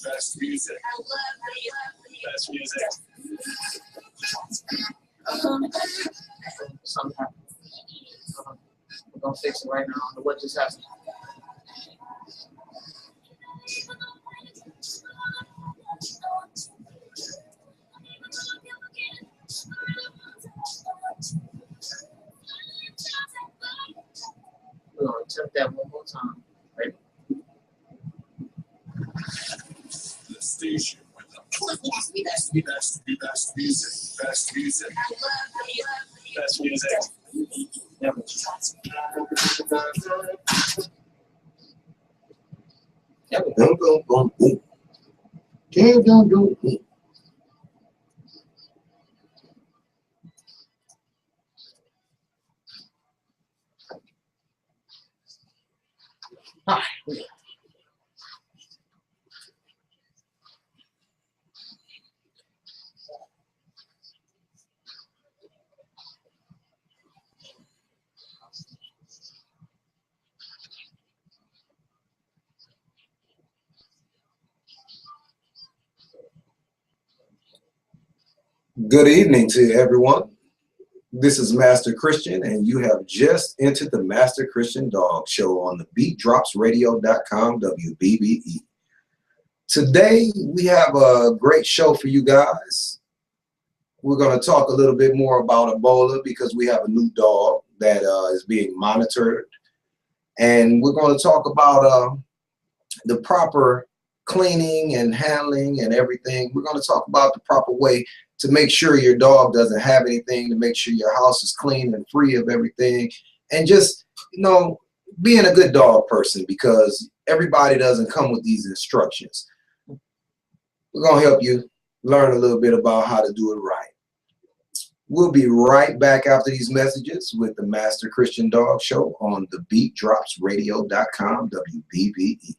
Best music. I love best music. Something happened. We're gonna fix it right now. I don't know what just happened. We're gonna attempt that one more time. Ready? The station with the best music. Best music. I love best music. Yeah. All right. Good evening to everyone. This is Master Christian, and you have just entered the Master Christian Dog Show on TheBeatDropsRadio.com, WBBE. Today, we have a great show for you guys. We're going to talk a little bit more about Ebola because we have a new dog that is being monitored. And we're going to talk about the proper cleaning and handling and everything. We're going to talk about the proper way to make sure your dog doesn't have anything, to make sure your house is clean and free of everything, and just, you know, being a good dog person, because everybody doesn't come with these instructions. We're going to help you learn a little bit about how to do it right. We'll be right back after these messages with the Master Christian Dog Show on TheBeatDropsRadio.com, WBBE.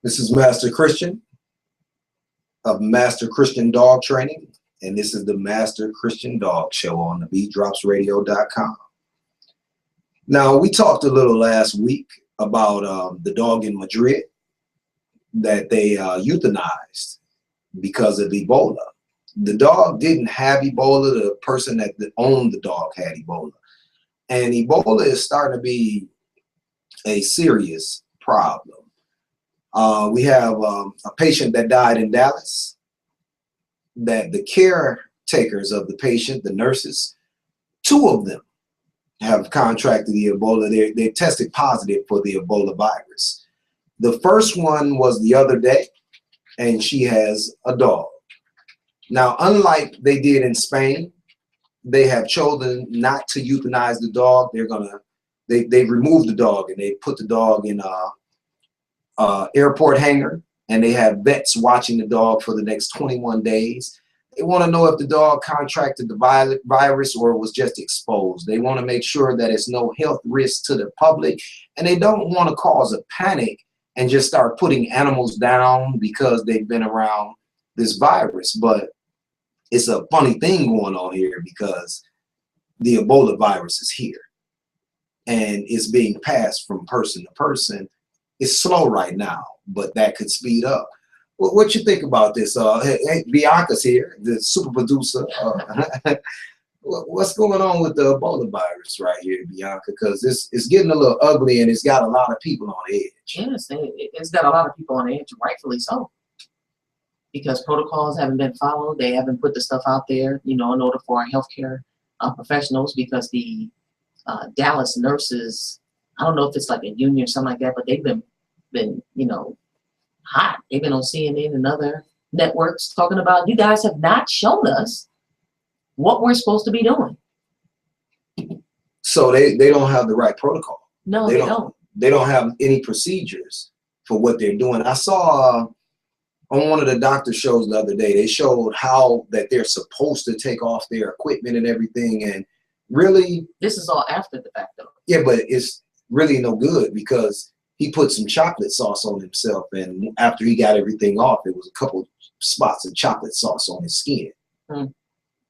This is Master Christian of Master Christian Dog Training, and this is the Master Christian Dog Show on TheBeatDropsRadio.com. Now, we talked a little last week about the dog in Madrid that they euthanized because of Ebola. The dog didn't have Ebola. The person that owned the dog had Ebola. And Ebola is starting to be a serious problem. We have a patient that died in Dallas that the caretakers of the patient, the nurses, 2 of them have contracted the Ebola. They tested positive for the Ebola virus. The first one was the other day, and she has a dog. Now, unlike they did in Spain, they have chosen not to euthanize the dog. They removed the dog and they put the dog in a airport hangar, and they have vets watching the dog for the next 21 days. They want to know if the dog contracted the virus or was just exposed. They want to make sure that it's no health risk to the public, and they don't want to cause a panic and just start putting animals down because they've been around this virus. But it's a funny thing going on here because the Ebola virus is here and it's being passed from person to person. It's slow right now, but that could speed up. What you think about this? Hey, Bianca's here, the super producer. What's going on with the Ebola virus right here, Bianca? Because it's getting a little ugly and it's got a lot of people on edge. Yes, it's got a lot of people on edge, rightfully so. Because protocols haven't been followed. They haven't put the stuff out there, in order for our healthcare professionals, because the Dallas nurses, I don't know if it's like a union or something like that, but they've been hot. They've been on CNN and other networks talking about, you guys have not shown us what we're supposed to be doing. So they don't have the right protocol. No, they don't. They don't have any procedures for what they're doing. I saw on one of the doctor shows the other day, they showed how that they're supposed to take off their equipment and everything. And really, this is all after the fact, though. Yeah, but it's really no good because he put some chocolate sauce on himself, and after he got everything off, it was a couple spots of chocolate sauce on his skin.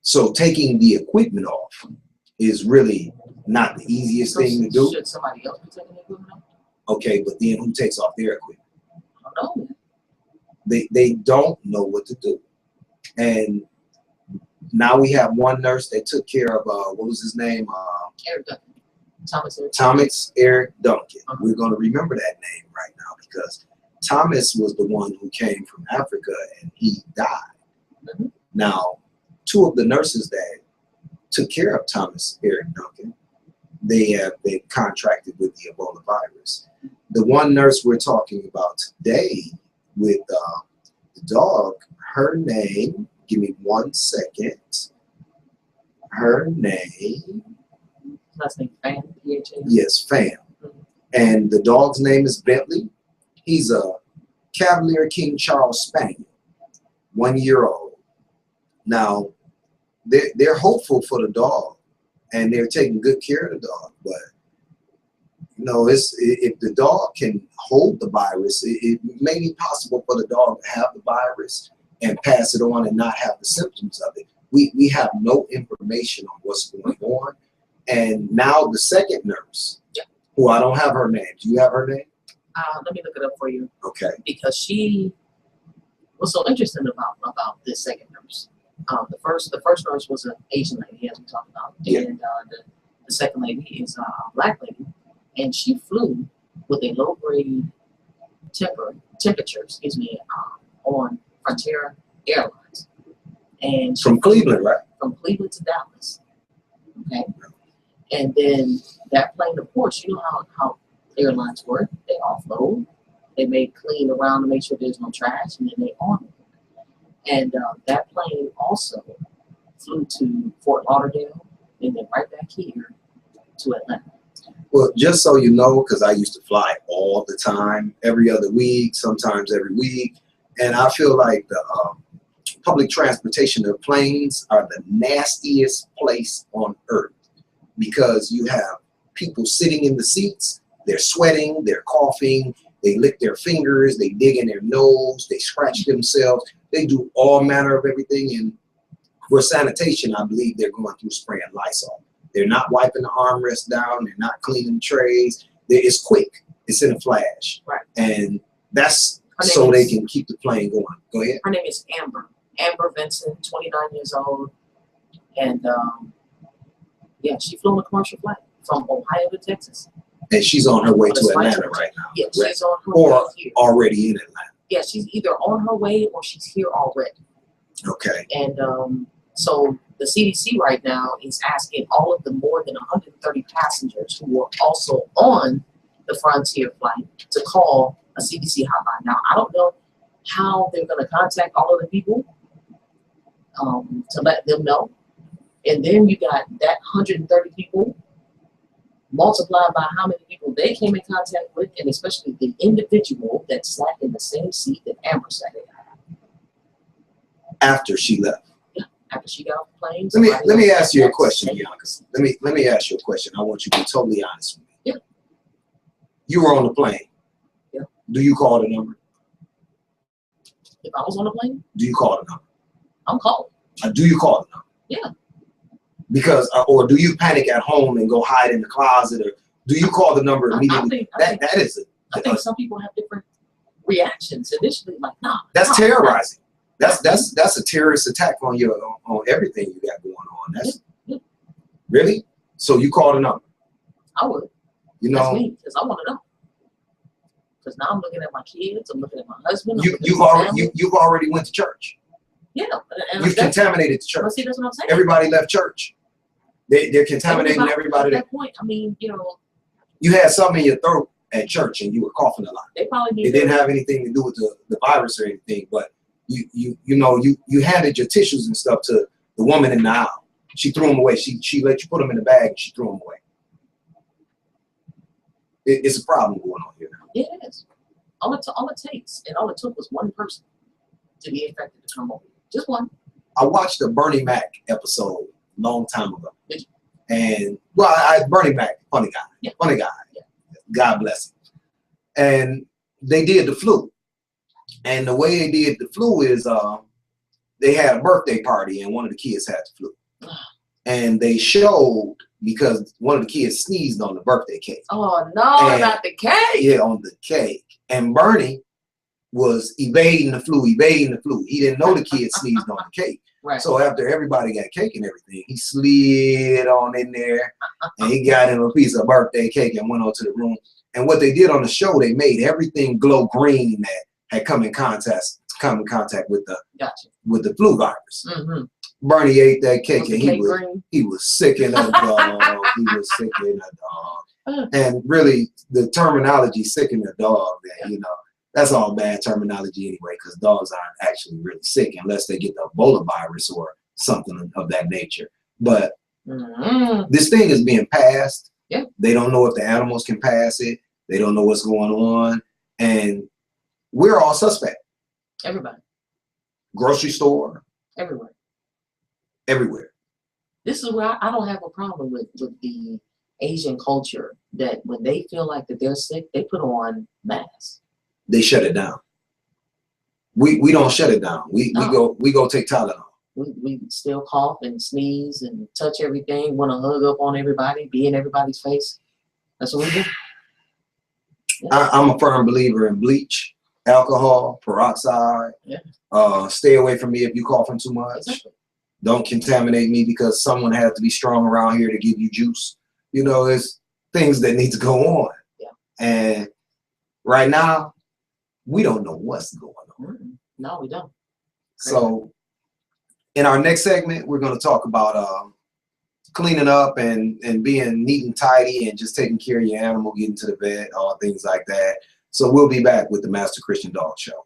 So taking the equipment off is really not the easiest thing to do. Should somebody else be taking the equipment off? Okay, but then who takes off their equipment? I don't know. They don't know what to do. And now we have one nurse that took care of, what was his name? Eric Duncan. Thomas Eric Duncan. We're going to remember that name right now because Thomas was the one who came from Africa and he died. Now, 2 of the nurses that took care of Thomas Eric Duncan, they have been contracted with the Ebola virus. The one nurse we're talking about today with the dog, her name, give me 1 second. Her name. Last name Fam, P-H-A? Yes, Fam. And the dog's name is Bentley. He's a Cavalier King Charles Spaniel, 1 year old. Now, they're hopeful for the dog, and they're taking good care of the dog. But if the dog can hold the virus, it may be possible for the dog to have the virus and pass it on and not have the symptoms of it. We have no information on what's going on. And now the second nurse, who I don't have her name. Do you have her name? Let me look it up for you. Okay. Because she was so interesting about this second nurse. The first nurse was an Asian lady, as we talked about, and the second lady is a black lady, and she flew with a low-grade temperature, on Frontier Airlines, and from Cleveland, right? From Cleveland to Dallas. Okay, and then that plane, of course, you know how airlines work. They offload, they make clean around to make sure there's no trash, and then they on it. And that plane also flew to Fort Lauderdale and then right back here to Atlanta. Well, just so you know, because I used to fly all the time, every other week, sometimes every week. And I feel like the public transportation of planes are the nastiest place on earth because you have people sitting in the seats, they're sweating, they're coughing, They lick their fingers, they dig in their nose, they scratch themselves. They do all manner of everything. And for sanitation, I believe they're going through spraying Lysol. They're not wiping the armrest down. They're not cleaning the trays. It's quick. It's in a flash. Right. And that's so they can keep the plane going. Go ahead. Her name is Amber Vincent, 29 years old. And yeah, she flew on a commercial flight from Ohio to Texas. And she's on her way to Atlanta right now. Yeah, she's on her or way here. Already in Atlanta. Yeah, she's either on her way or she's here already. Okay. And so the CDC right now is asking all of the more than 130 passengers who were also on the Frontier flight to call a CDC hotline. Now, I don't know how they're going to contact all of the people to let them know. And then you got that 130 people multiplied by how many people they came in contact with, and especially the individual that sat in the same seat that Amber sat in. After she left. Yeah, after she got off the plane. Let me ask you a question, Bianca. Let me ask you a question. I want you to be totally honest with me. Yeah. You were on the plane. Yeah. Do you call the number? If I was on the plane? Do you call the number? I'm calling. Do you call the number? Yeah. Because, or do you panic at home and go hide in the closet, or do you call the number immediately? I think some people have different reactions initially. Like, nah. That's terrorizing. That's a terrorist attack on everything you got going on. That's really. So you call the number. I would. You know, that's me, because I want to know. Because now I'm looking at my kids. I'm looking at my husband. You've already went to church. Yeah. And you've contaminated the church. Well, see, that's what I'm saying. Everybody left church. They're contaminating everybody. At that point, I mean, you had something in your throat at church and you were coughing a lot. It didn't have anything to do with the virus or anything, but you handed your tissues and stuff to the woman in the aisle. She threw them away. She let you put them in the bag and she threw them away. It's a problem going on here now. It is. All it takes, and all it took was one person to be infected to come over. Just one. I watched a Bernie Mac episode a long time ago. Did you? And Bernie Mac, funny guy. Yeah. Funny guy. Yeah. God bless him. And they did the flu. And the way they did the flu is they had a birthday party and one of the kids had the flu. And they showed, because one of the kids sneezed on the birthday cake. Oh, no, not the cake. Yeah, on the cake. And Bernie was evading the flu. He didn't know the kid sneezed on the cake. Right. So after everybody got cake and everything, he slid on in there and he got him a piece of birthday cake and went on to the room. And what they did on the show, they made everything glow green that had come in contact with the flu virus. Mm-hmm. Bernie ate that cake and he was sick in a dog. He was sick in a dog. And really, the terminology "sick in a dog," that's all bad terminology anyway, because dogs aren't actually really sick unless they get the Ebola virus or something of that nature. But this thing is being passed. Yeah. They don't know if the animals can pass it. They don't know what's going on. And we're all suspect. Everybody. Grocery store. Everywhere. Everywhere. This is where I don't have a problem with the Asian culture, that when they feel like that they're sick, they put on masks. They shut it down. We don't shut it down. We go take Tylenol. We still cough and sneeze and touch everything, want to hug up on everybody, be in everybody's face. That's what we do. Yeah. I'm a firm believer in bleach, alcohol, peroxide. Yeah. Stay away from me if you're coughing too much. Exactly. Don't contaminate me because someone has to be strong around here to give you juice. There's things that need to go on. Yeah. And right now, we don't know what's going on. No, we don't. So in our next segment, we're going to talk about cleaning up and being neat and tidy and just taking care of your animal, getting to the vet, all things like that. So we'll be back with the Master Christian Dog Show.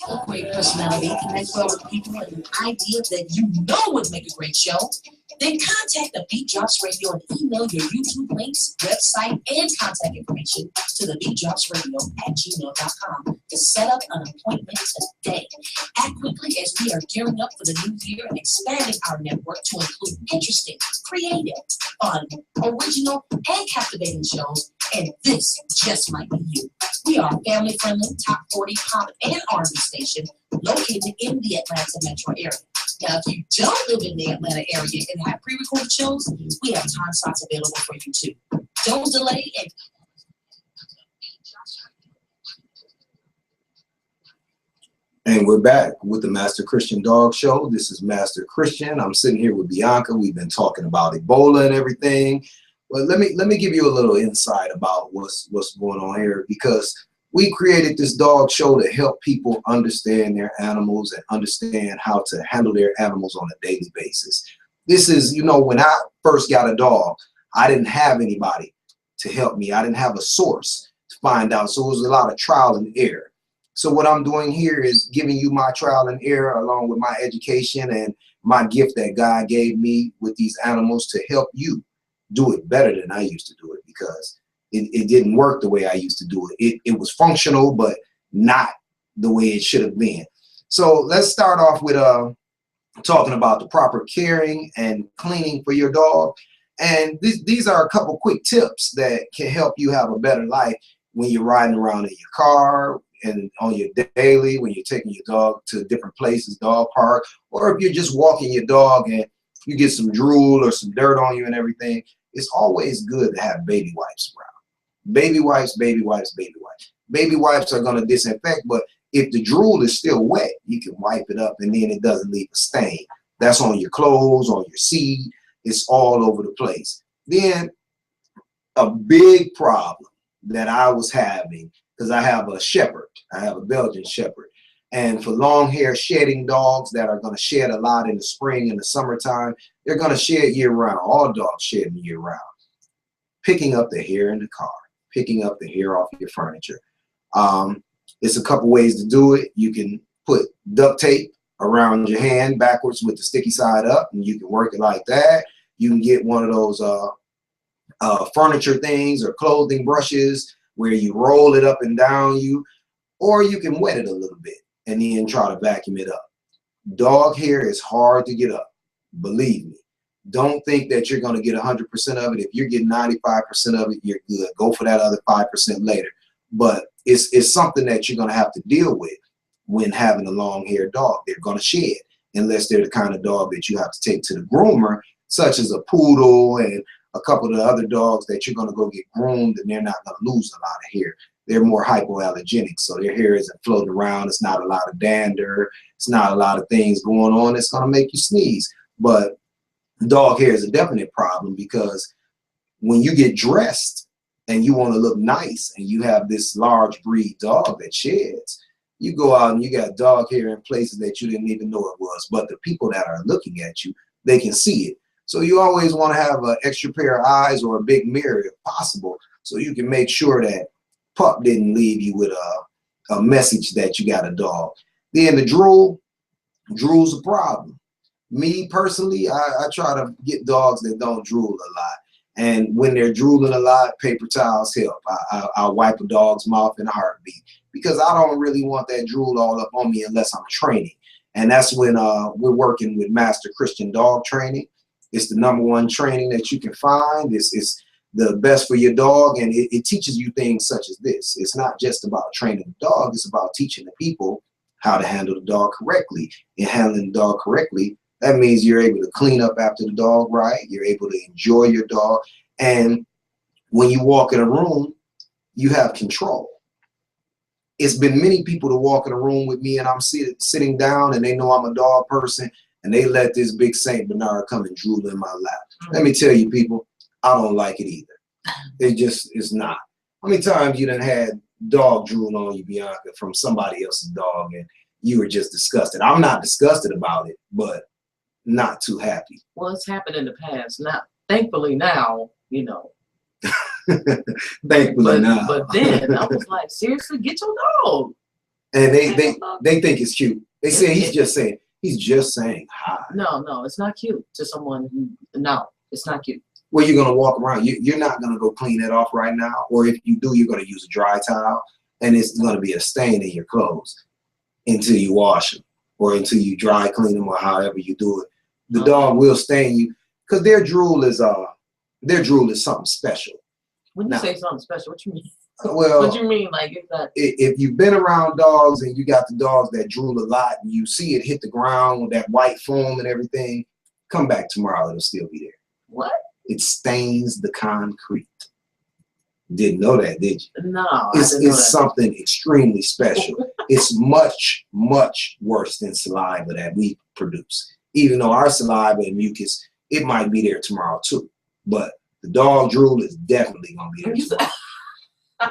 A great personality, connect well with people, and an idea that you know would make a great show? Then contact the Beat Drops Radio and email your YouTube links, website, and contact information to TheBeatDropsRadio@gmail.com to set up an appointment today. Act quickly as we are gearing up for the new year and expanding our network to include interesting, creative, fun, original, and captivating shows. And this just might be you. We are a family-friendly, top 40 pop and R&B station located in the Atlanta metro area. Now, if you don't live in the Atlanta area and have pre-recorded shows, we have time slots available for you too. Don't delay and we're back with the Master Christian Dog Show. This is Master Christian. I'm sitting here with Bianca. We've been talking about Ebola and everything. But let me give you a little insight about what's going on here, because we created this dog show to help people understand their animals and understand how to handle their animals on a daily basis. This is, you know, when I first got a dog, I didn't have anybody to help me. I didn't have a source to find out. So it was a lot of trial and error. So what I'm doing here is giving you my trial and error along with my education and my gift that God gave me with these animals to help you do it better than I used to do it, because it didn't work the way I used to do it. It was functional, but not the way it should have been. So let's start off with talking about the proper caring and cleaning for your dog. And these are a couple quick tips that can help you have a better life when you're riding around in your car and on your daily, when you're taking your dog to different places, dog park, or if you're just walking your dog and you get some drool or some dirt on you and everything. It's always good to have baby wipes around. Baby wipes, baby wipes, baby wipes. Baby wipes are going to disinfect, but if the drool is still wet, you can wipe it up and then it doesn't leave a stain. That's on your clothes, on your seat. It's all over the place. Then a big problem that I was having, because I have a shepherd. I have a Belgian shepherd. And for long hair shedding dogs that are going to shed a lot in the spring and the summertime, they're going to shed year round. All dogs shed year round. Picking up the hair in the car, picking up the hair off your furniture. It's a couple ways to do it. You can put duct tape around your hand backwards with the sticky side up, and you can work it like that. You can get one of those furniture things or clothing brushes where you roll it up and down you, or you can wet it a little bit and then try to vacuum it up. Dog hair is hard to get up, believe me. Don't think that you're going to get 100% of it. If you're getting 95% of it, you're good. Go for that other 5% later. But it's something that you're going to have to deal with when having a long-haired dog. They're going to shed, unless they're the kind of dog that you have to take to the groomer, such as a poodle and a couple of the other dogs that you're going to go get groomed, and they're not going to lose a lot of hair. They're more hypoallergenic, so their hair isn't floating around. It's not a lot of dander. It's not a lot of things going on. It's going to make you sneeze. But dog hair is a definite problem, because when you get dressed and you want to look nice and you have this large breed dog that sheds, you go out and you got dog hair in places that you didn't even know it was. But the people that are looking at you, they can see it. So you always want to have an extra pair of eyes or a big mirror if possible, so you can make sure that pup didn't leave you with a message that you got a dog. Then the drool's a problem. Me personally, I try to get dogs that don't drool a lot. And when they're drooling a lot, paper towels help. I'll wipe a dog's mouth in a heartbeat, because I don't really want that drool all up on me unless I'm training. And that's when we're working with Master Christian Dog Training. It's the #1 training that you can find. It's the best for your dog, and it teaches you things such as this. It's not just about training the dog. It's about teaching the people how to handle the dog correctly. And handling the dog correctly, that means you're able to clean up after the dog right. You're able to enjoy your dog. And when you walk in a room, you have control. It's been many people to walk in a room with me and I'm sitting down and they know I'm a dog person, and they let this big Saint Bernard come and drool in my lap. Let me tell you, people, I don't like it either. It just is not. How many times you done had dog drool on you, Bianca, from somebody else's dog, and you were just disgusted? I'm not disgusted about it, but not too happy. Well, it's happened in the past. Not thankfully now, you know. Thankfully now. But then I was like, seriously, get your dog. And they think it's cute. They say he's just saying hi. No, it's not cute to someone who, no, it's not cute. Well, you're gonna walk around. You're not gonna go clean it off right now, or if you do, you're gonna use a dry towel, and it's gonna be a stain in your clothes until you wash them or until you dry clean them or however you do it. The dog will stain you because their drool is something special. When you say something special, what you mean? Well, what do you mean? Like if you've been around dogs and you got the dogs that drool a lot and you see it hit the ground with that white foam and everything, come back tomorrow, it'll still be there. What? It stains the concrete. Didn't know that, did you? No, it's something extremely special. It's much, much worse than saliva that we produce. Even though our saliva and mucus, it might be there tomorrow too. But the dog drool is definitely gonna be there tomorrow.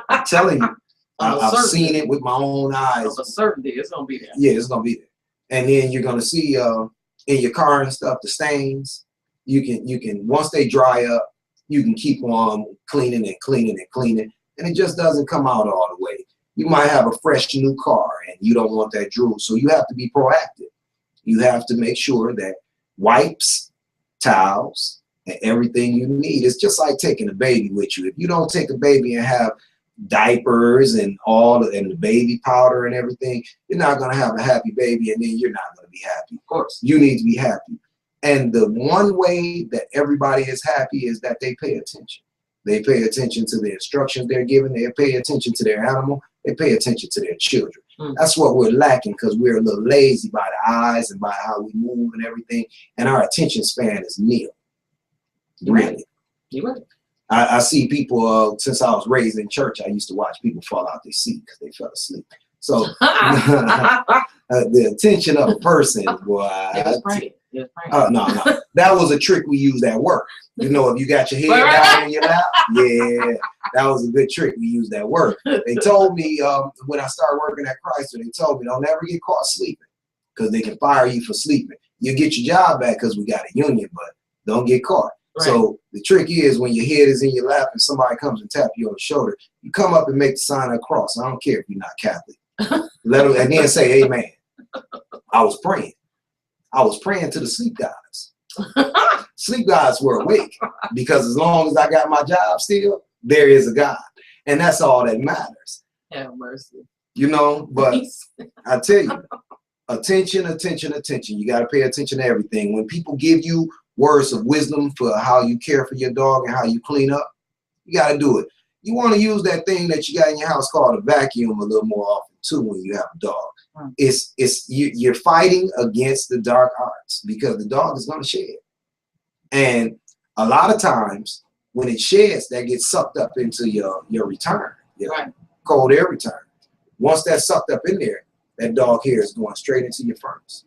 I'm telling you, I've seen it with my own eyes. Of a certainty, it's gonna be there. Yeah, it's gonna be there. And then you're gonna see in your car and stuff the stains. You can once they dry up, you can keep on cleaning and cleaning and cleaning, and it just doesn't come out all the way. You might have a fresh new car and you don't want that drool, so you have to be proactive. You have to make sure that wipes, towels, and everything you need. It's just like taking a baby with you. If you don't take a baby and have diapers and the baby powder and everything, you're not going to have a happy baby, and then you're not going to be happy. Of course. You need to be happy. And the one way that everybody is happy is that they pay attention. They pay attention to the instructions they're given. They pay attention to their animal. They pay attention to their children. That's what we're lacking because we're a little lazy by the eyes and by how we move and everything. And our attention span is nil. Really. You're right. I see people, since I was raised in church, I used to watch people fall out their seat because they fell asleep. So the attention of a person, boy. No. That was a trick we used at work. You know, if you got your head down in your lap, yeah, that was a good trick we used at work. They told me when I started working at Chrysler, they told me don't ever get caught sleeping because they can fire you for sleeping. You'll get your job back because we got a union, but don't get caught. Right. So the trick is when your head is in your lap and somebody comes and tap you on the shoulder, you come up and make the sign of the cross. I don't care if you're not Catholic. Let them, and then say amen. I was praying. I was praying to the sleep gods. Sleep gods were awake because as long as I got my job still, there is a God. And that's all that matters. Have mercy. You know, but I tell you, attention, attention, attention. You got to pay attention to everything. When people give you words of wisdom for how you care for your dog and how you clean up, you got to do it. You want to use that thing that you got in your house called a vacuum a little more often too when you have a dog. You're fighting against the dark arts because the dog is going to shed. And a lot of times when it sheds, that gets sucked up into your return, cold air return. Once that's sucked up in there, that dog hair is going straight into your furnace.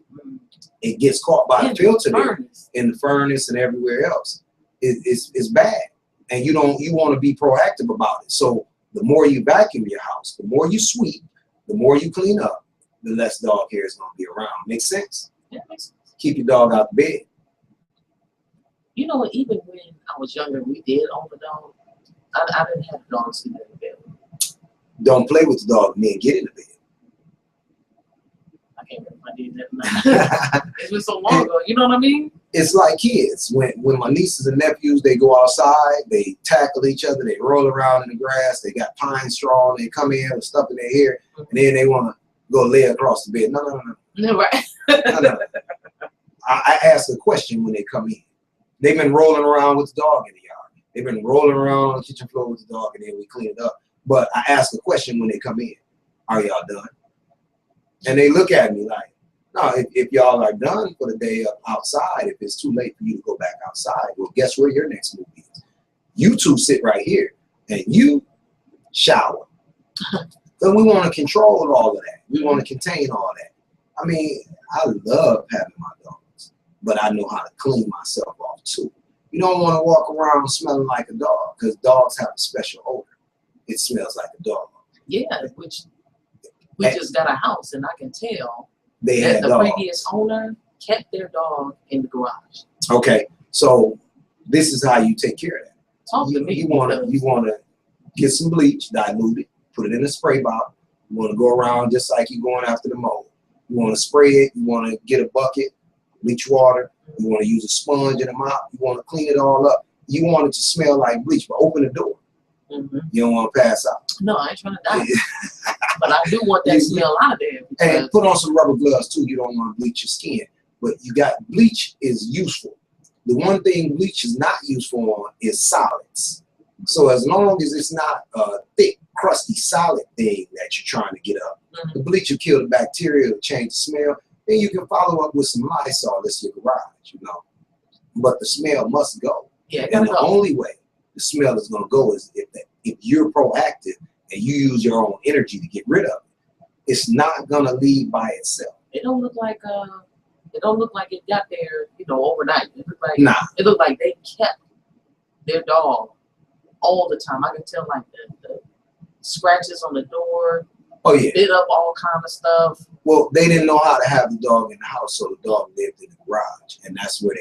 It gets caught by the filter there in the furnace and everywhere else. It's bad. And you want to be proactive about it. So the more you vacuum your house, the more you sweep, the more you clean up, the less dog hair is going to be around. Make sense? Yeah, makes sense. Keep your dog out of bed. You know, even when I was younger, we did own a dog. I didn't have dogs sleeping in the bed. Don't play with the dog and then get in the bed. I can't remember if I did that. It was so long ago. You know what I mean? It's like kids. When my nieces and nephews, they go outside, they tackle each other, they roll around in the grass, they got pine straw, and they come in with stuff in their hair, and then they want to go lay across the bed. No. Right. No. I ask a question when they come in. They've been rolling around with the dog in the yard. They've been rolling around on the kitchen floor with the dog, and then we clean it up. But I ask a question when they come in. Are y'all done? And they look at me like, no, if y'all are done for the day outside, if it's too late for you to go back outside, well, guess where your next move is? You two sit right here, and you shower. So we want to control all of that. We want to contain all that. I mean, I love having my dogs, but I know how to clean myself off too. You don't want to walk around smelling like a dog because dogs have a special odor. It smells like a dog. Yeah, which we just got a house, and I can tell that the previous owner kept their dog in the garage. Okay, so this is how you take care of that. Talk to me. You want to get some bleach, dilute it, put it in a spray bottle, You want to go around just like you're going after the mold. You want to spray it. You want to get a bucket, bleach water. You want to use a sponge and a mop. You want to clean it all up. You want it to smell like bleach, but open the door. You don't want to pass out. No, I ain't trying to die. But I do want that smell out of there. And put on some rubber gloves too. You don't want to bleach your skin. But you got bleach is useful. The one thing bleach is not useful on is solids. So as long as it's not a thick, crusty, solid thing that you're trying to get up, the bleach will kill the bacteria, it'll change the smell. Then you can follow up with some Lysol. That's your garage, you know. But the smell must go. Yeah, and the only way the smell is going to go is if you're proactive and you use your own energy to get rid of it. It's not going to leave by itself. It don't look like it got there, you know, overnight. It looked like it looked like they kept their dog all the time. I can tell like the scratches on the door. Oh yeah. Bit up all kind of stuff. Well, they didn't know how to have the dog in the house, so the dog lived in the garage, and that's where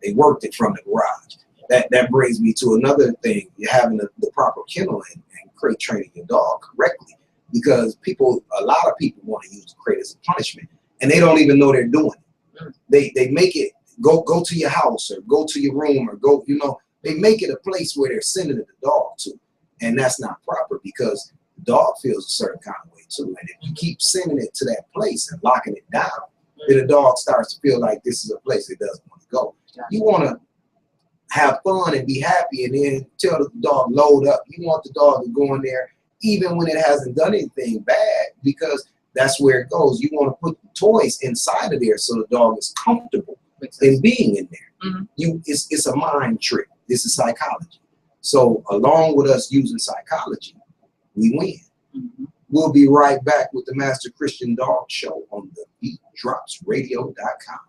they worked it from the garage. That brings me to another thing: you're having the proper kennel and crate training your dog correctly, because a lot of people want to use the crate as a punishment, and they don't even know they're doing it. They make it go to your house or go to your room or go, you know, they make it a place where they're sending the dog to, and that's not proper because the dog feels a certain kind of way too. And if you keep sending it to that place and locking it down, then the dog starts to feel like this is a place it doesn't want to go. You want to have fun and be happy and then tell the dog load up. You want the dog to go in there even when it hasn't done anything bad, because that's where it goes. You want to put the toys inside of there so the dog is comfortable in being in there. It's a mind trick. This is psychology. So along with us using psychology, we win. We'll be right back with the Master Christian Dog Show on TheBeatDropsRadio.com.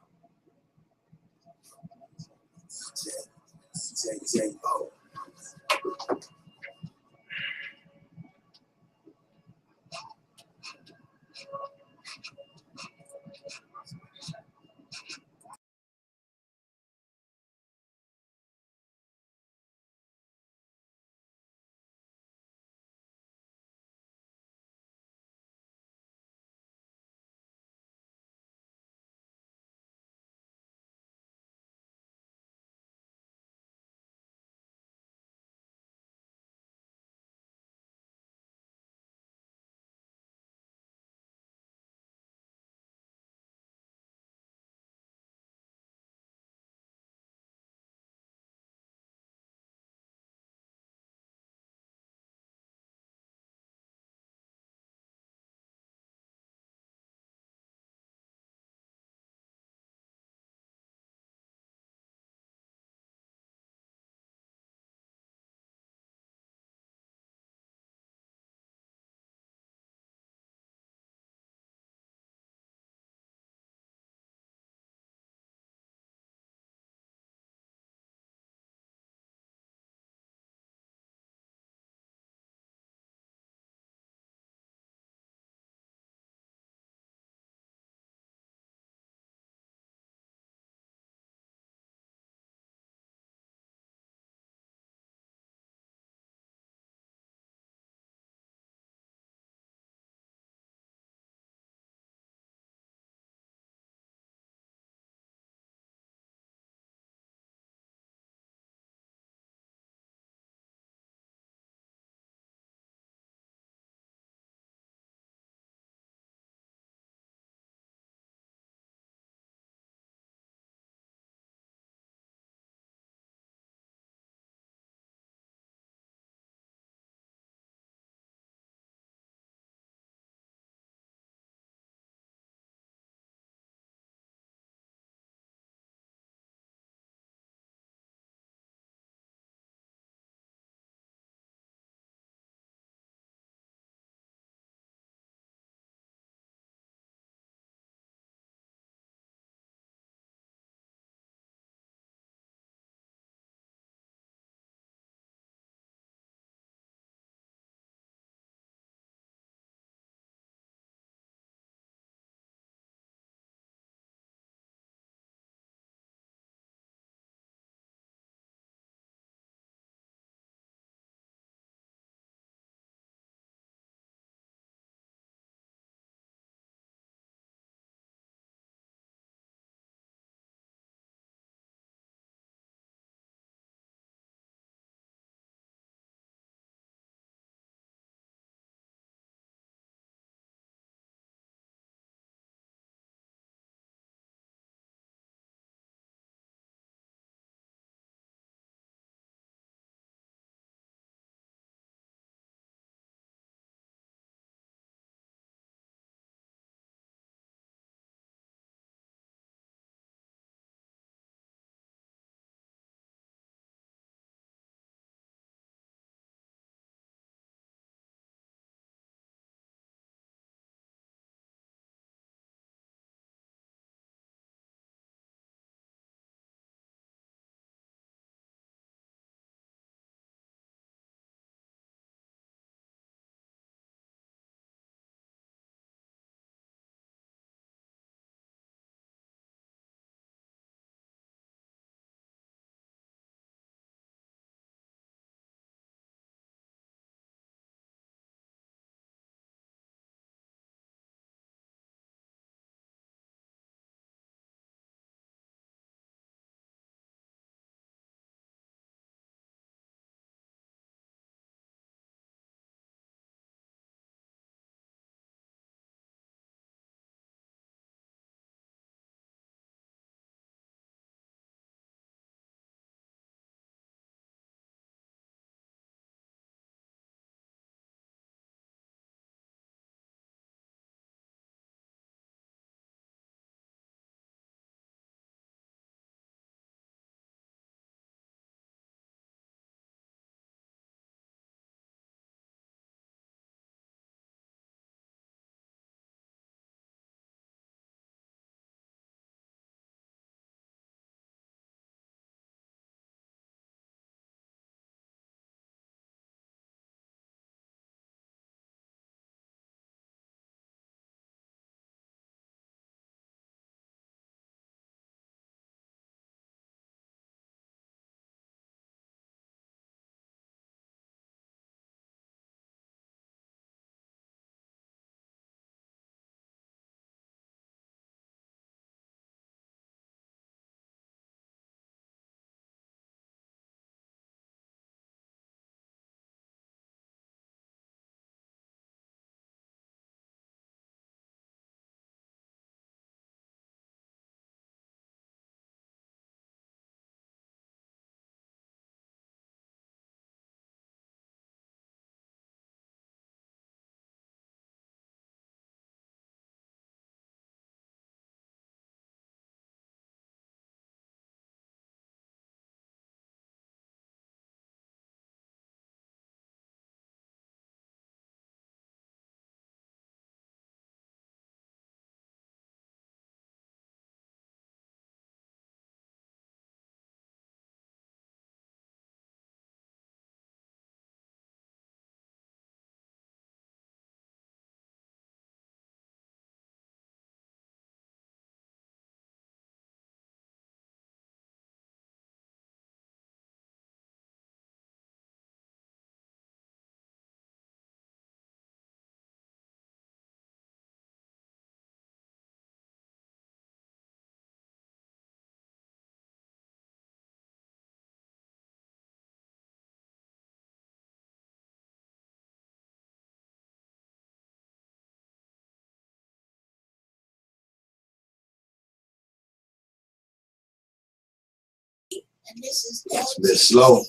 It's a bit slow.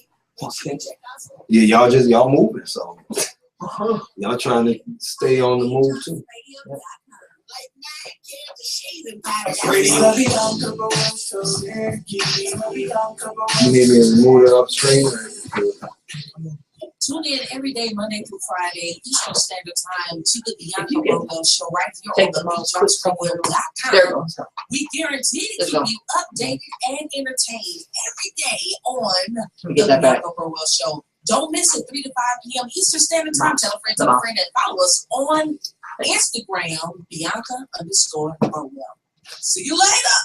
Yeah, y'all moving, so y'all trying to stay on the move too. You need me to move it upstream? Tune in every day, Monday through Friday, Eastern Standard Time, to the Bianca Romo Show right here on TheBeatDropsRadio.com. We guarantee to keep you updated and entertained every day on the Bianca Romo Show. Don't miss it, 3 to 5 p.m. Eastern Standard Time. Tell a friend and follow us on Instagram, Bianca_Romo. See you later.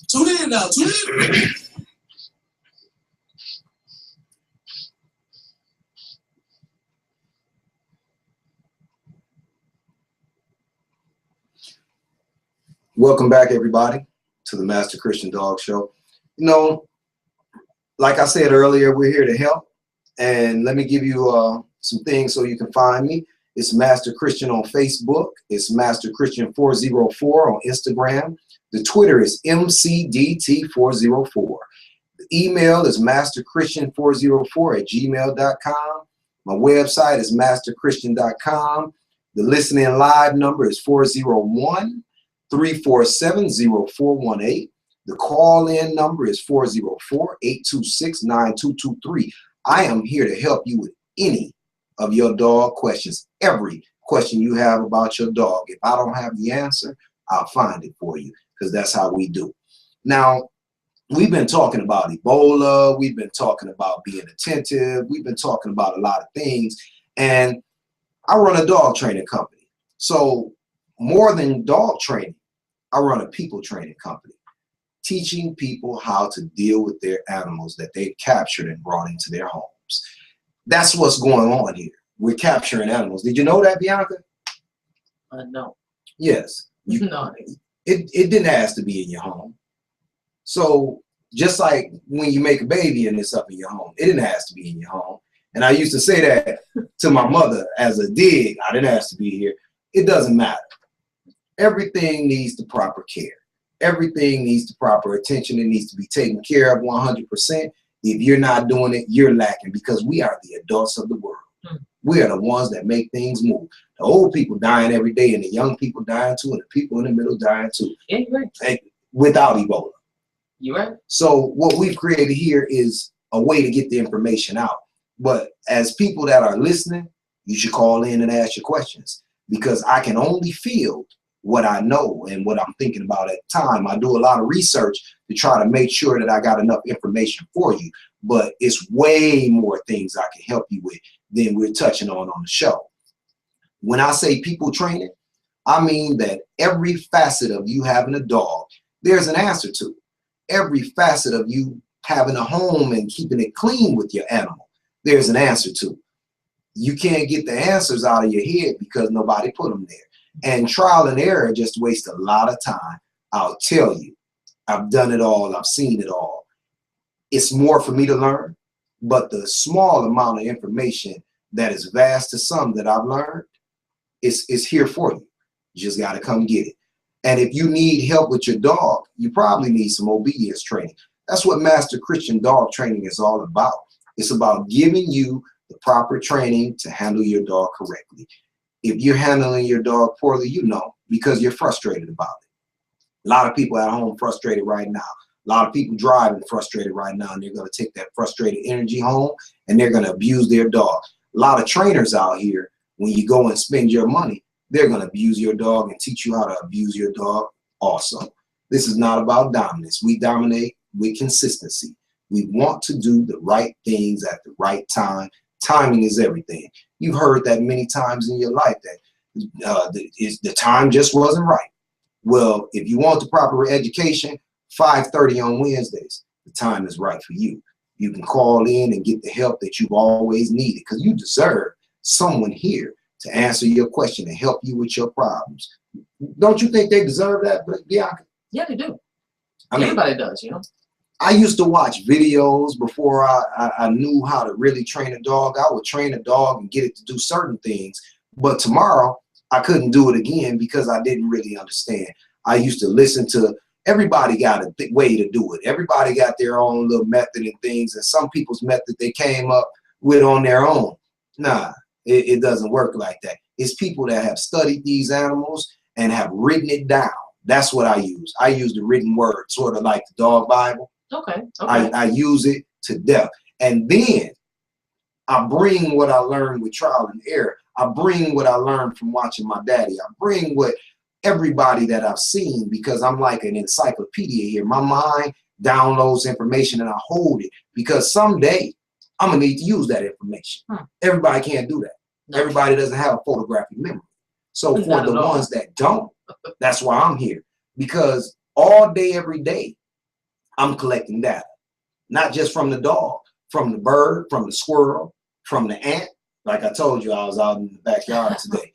Tune in now. Tune in. Welcome back, everybody, to the Master Christian Dog Show. You know, like I said earlier, we're here to help. And let me give you some things so you can find me. It's Master Christian on Facebook. It's Master Christian 404 on Instagram. The Twitter is MCDT404. The email is masterchristian404@gmail.com. My website is masterchristian.com. The listening live number is 401-347-0418. The call-in number is 404-826-9223. I am here to help you with any of your dog questions. Every question you have about your dog. If I don't have the answer, I'll find it for you, because that's how we do. Now, we've been talking about Ebola. We've been talking about being attentive. We've been talking about a lot of things. And I run a dog training company. So more than dog training, I run a people training company, teaching people how to deal with their animals that they've captured and brought into their homes. That's what's going on here. We're capturing animals. Did you know that, Bianca? No. Yes. No. It didn't ask to be in your home. So just like when you make a baby and it's up in your home, it didn't ask to be in your home. And I used to say that to my mother as a dig. I didn't ask to be here. It doesn't matter. Everything needs the proper care. Everything needs the proper attention. It needs to be taken care of 100%. If you're not doing it, you're lacking, because we are the adults of the world. We are the ones that make things move. The old people dying every day, and the young people dying too, and the people in the middle dying too. Yeah, you're right. Without Ebola. You're right. So what we've created here is a way to get the information out. But as people that are listening, you should call in and ask your questions, because I can only field what I know and what I'm thinking about at the time. I do a lot of research to try to make sure that I got enough information for you, but it's way more things I can help you with than we're touching on the show. When I say people training, I mean that every facet of you having a dog, there's an answer to. Every facet of you having a home and keeping it clean with your animal, there's an answer to. You can't get the answers out of your head because nobody put them there. And trial and error just waste a lot of time. I'll tell you, I've done it all. I've seen it all. It's more for me to learn, but the small amount of information that is vast to some that I've learned is here for you. You just got to come get it. And if you need help with your dog, you probably need some obedience training. That's what Master Christian Dog Training is all about. It's about giving you the proper training to handle your dog correctly. If you're handling your dog poorly, you know, because you're frustrated about it. A lot of people at home frustrated right now. A lot of people driving frustrated right now, and they're going to take that frustrated energy home and they're going to abuse their dog. A lot of trainers out here, when you go and spend your money, they're going to abuse your dog and teach you how to abuse your dog also. This is not about dominance. We dominate with consistency. We want to do the right things at the right time. Timing is everything. You've heard that many times in your life, that the time just wasn't right. Well, if you want the proper education, 5:30 on Wednesdays, the time is right for you. You can call in and get the help that you've always needed, because you deserve someone here to answer your question and help you with your problems. Don't you think they deserve that, Bianca? Yeah, they do. I mean, everybody does, you know. I used to watch videos before I knew how to really train a dog. I would train a dog and get it to do certain things, but tomorrow I couldn't do it again because I didn't really understand. I used to listen to Everybody got a way to do it. Everybody got their own little method and things, and some people's method they came up with on their own. Nah, it doesn't work like that. It's people that have studied these animals and have written it down. That's what I use. I use the written word, sort of like the dog Bible. Okay. I use it to death. And then I bring what I learned with trial and error. I bring what I learned from watching my daddy. I bring what everybody that I've seen, because I'm like an encyclopedia here. My mind downloads information and I hold it, because someday I'm gonna need to use that information. Everybody can't do that. No. Everybody doesn't have a photographic memory. So for the ones that don't, that's why I'm here, because all day, every day, I'm collecting data, not just from the dog, from the bird, from the squirrel, from the ant. Like I told you, I was out in the backyard today.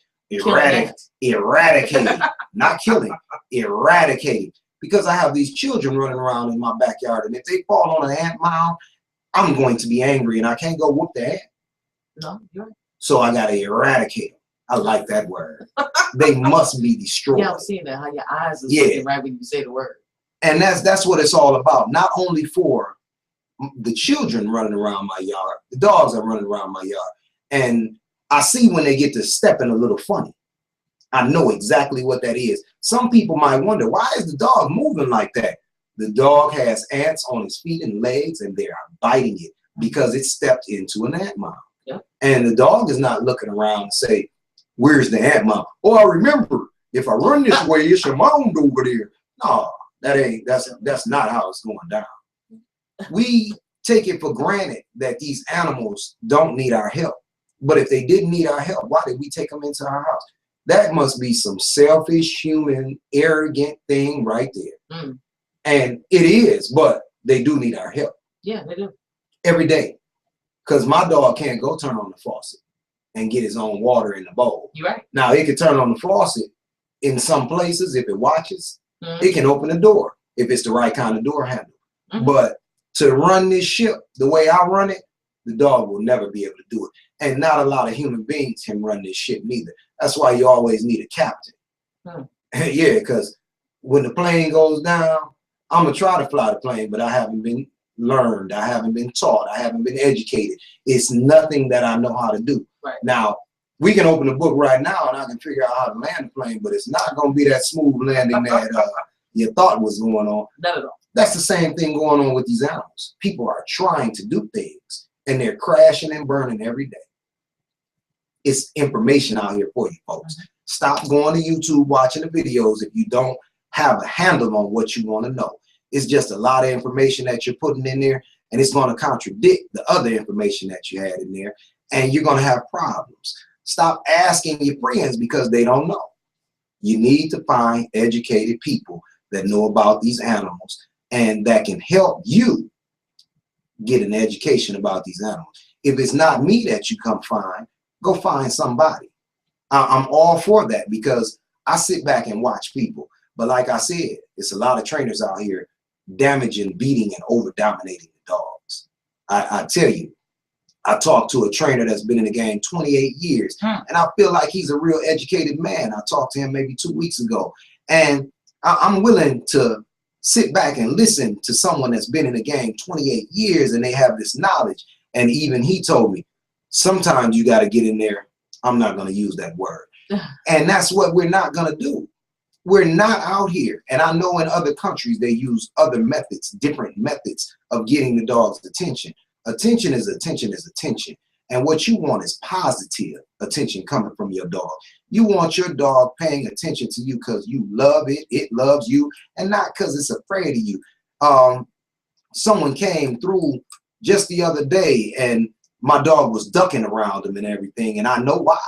Eradicating, not killing, eradicating. Because I have these children running around in my backyard, and if they fall on an ant mound, I'm going to be angry, and I can't go whoop the ant. No, you're right. So I gotta eradicate them. I like that word. They must be destroyed. Yeah, I'm seeing that, how your eyes are looking right when you say the word. And that's what it's all about. Not only for the children running around my yard, the dogs are running around my yard. And I see when they get to stepping a little funny. I know exactly what that is. Some people might wonder, why is the dog moving like that? The dog has ants on his feet and legs, and they are biting it because it stepped into an ant mound. Yeah. And the dog is not looking around and say, where's the ant mound? Oh, I remember, if I run this way, it's a mound over there. No, that's not how it's going down. We take it for granted that these animals don't need our help. But if they didn't need our help, why did we take them into our house? That must be some selfish, human, arrogant thing right there. Mm. And it is, but they do need our help. Yeah, they do. Every day. Because my dog can't go turn on the faucet and get his own water in the bowl. You're right. Now, it can turn on the faucet in some places if it watches. Mm-hmm. It can open the door if it's the right kind of door handle. Mm-hmm. But to run this ship the way I run it, the dog will never be able to do it. And not a lot of human beings can run this ship neither. That's why you always need a captain. Yeah, because when the plane goes down, I'm going to try to fly the plane, but I haven't been learned. I haven't been taught. I haven't been educated. It's nothing that I know how to do. Right. Now, we can open the book right now and I can figure out how to land the plane, but it's not going to be that smooth landing that you thought was going on. Not at all. That's the same thing going on with these animals. People are trying to do things and they're crashing and burning every day. It's information out here for you folks. Stop going to YouTube watching the videos if you don't have a handle on what you want to know. It's just a lot of information that you're putting in there, and it's going to contradict the other information that you had in there, and you're going to have problems. Stop asking your friends because they don't know. You need to find educated people that know about these animals and that can help you get an education about these animals. If it's not me that you come find, go find somebody. I'm all for that because I sit back and watch people. But like I said, it's a lot of trainers out here damaging, beating, and over-dominating the dogs. I tell you, I talked to a trainer that's been in the game 28 years, and I feel like he's a real educated man. I talked to him maybe 2 weeks ago, and I'm willing to sit back and listen to someone that's been in the game 28 years, and they have this knowledge. And even he told me, sometimes you got to get in there. I'm not going to use that word. And that's what we're not going to do. We're not out here. And I know in other countries, they use other methods, different methods of getting the dog's attention. Attention is attention is attention. And what you want is positive attention coming from your dog. You want your dog paying attention to you because you love it, it loves you, and not because it's afraid of you. Someone came through just the other day and my dog was ducking around him and everything, and I know why.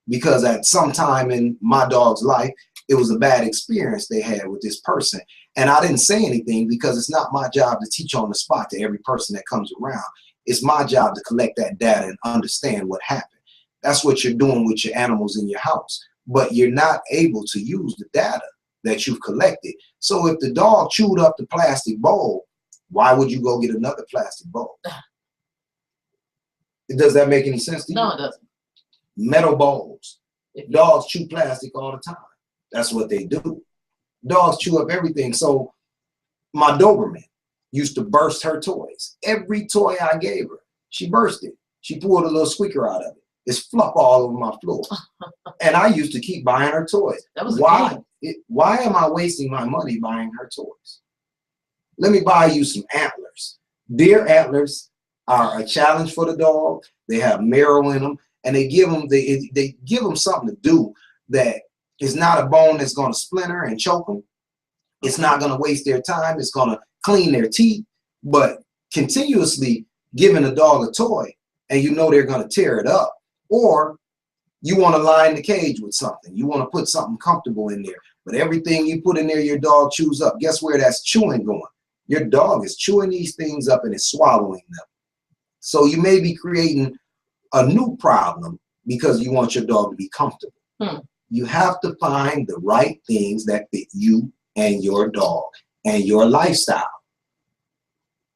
Because at some time in my dog's life, it was a bad experience they had with this person. And I didn't say anything because it's not my job to teach on the spot to every person that comes around. It's my job to collect that data and understand what happened. That's what you're doing with your animals in your house. But you're not able to use the data that you've collected. So if the dog chewed up the plastic bowl, why would you go get another plastic bowl? Does that make any sense to you? No, it doesn't. Metal bowls. Dogs chew plastic all the time. That's what they do. Dogs chew up everything. So my Doberman used to burst her toys. Every toy I gave her, she burst it. She pulled a little squeaker out of it. It's fluff all over my floor. And I used to keep buying her toys. That was why am I wasting my money buying her toys? Let me buy you some antlers. Deer antlers are a challenge for the dog. They have marrow in them, and they give them something to do that is not a bone that's going to splinter and choke them. It's not going to waste their time. It's going to clean their teeth. But continuously giving a dog a toy, and you know they're going to tear it up, or you want to line the cage with something. You want to put something comfortable in there. But everything you put in there, your dog chews up. Guess where that's chewing going? Your dog is chewing these things up and is swallowing them. So you may be creating a new problem because you want your dog to be comfortable. You have to find the right things that fit you and your dog and your lifestyle.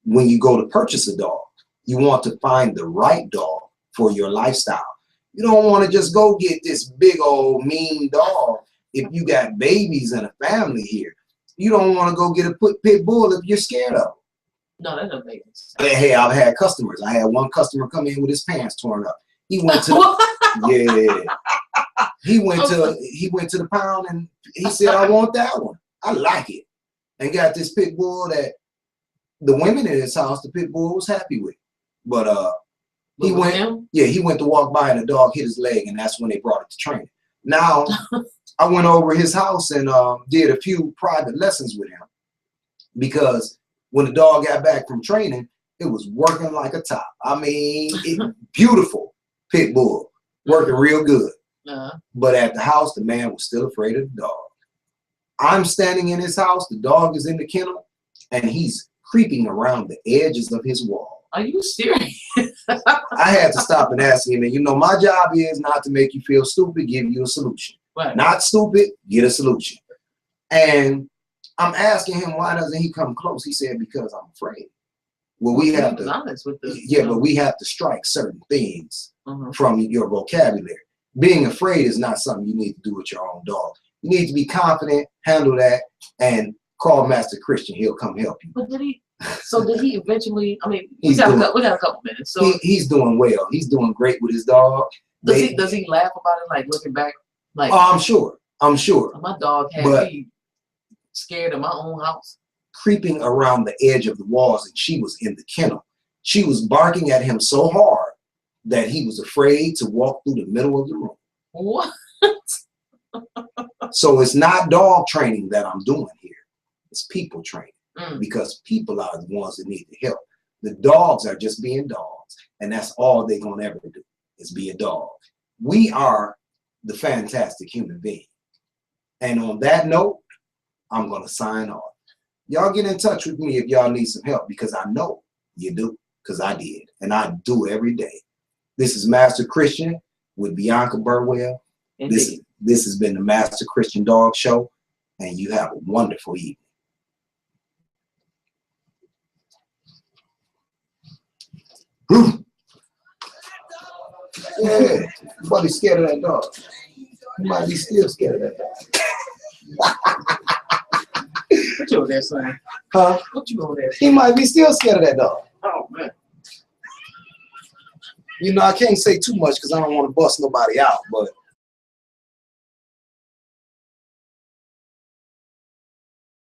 When you go to purchase a dog, you want to find the right dog for your lifestyle. You don't want to just go get this big old mean dog if you got babies and a family here. You don't want to go get a pit bull if you're scared of them. No, that doesn't make sense. Hey, I've had customers. I had one customer come in with his pants torn up. He went to he went to the pound and he said, I want that one. I like it. And got this pit bull that the women in his house, the pit bull was happy with. But he went to walk by and the dog hit his leg, and that's when they brought it to training. Now I went over his house and did a few private lessons with him, because when the dog got back from training, it was working like a top. I mean, beautiful pit bull, working real good. But at the house, the man was still afraid of the dog. I'm standing in his house, the dog is in the kennel, and he's creeping around the edges of his wall. Are you serious? I had to stop and ask him, and you know, my job is not to make you feel stupid, give you a solution. Right. Not stupid, get a solution. And I'm asking him, why doesn't he come close? He said, because I'm afraid. Well, we have to, but we have to strike certain things from your vocabulary. Being afraid is not something you need to do with your own dog. You need to be confident, handle that, and call Master Christian. He'll come help you. But did he eventually, I mean, we got a couple minutes. So he's doing well. He's doing great with his dog. Does he laugh about it, like looking back? Like, oh, I'm sure. My dog had me scared of my own house. Creeping around the edge of the walls, and she was in the kennel. She was barking at him so hard that he was afraid to walk through the middle of the room. What? So it's not dog training that I'm doing here. It's people training, because people are the ones that need the help. The dogs are just being dogs, and that's all they're going to ever do is be a dog. We are the fantastic human being. And on that note, I'm going to sign off. Y'all get in touch with me if y'all need some help, because I know you do, because I did, and I do every day. This is Master Christian with Bianca Burwell. This has been the Master Christian Dog Show, and you have a wonderful evening. Yeah, buddy's scared of that dog. You might be still scared of that dog. What you over there saying? Huh? What you over there? He might be still scared of that dog. Oh man. You know, I can't say too much because I don't want to bust nobody out, but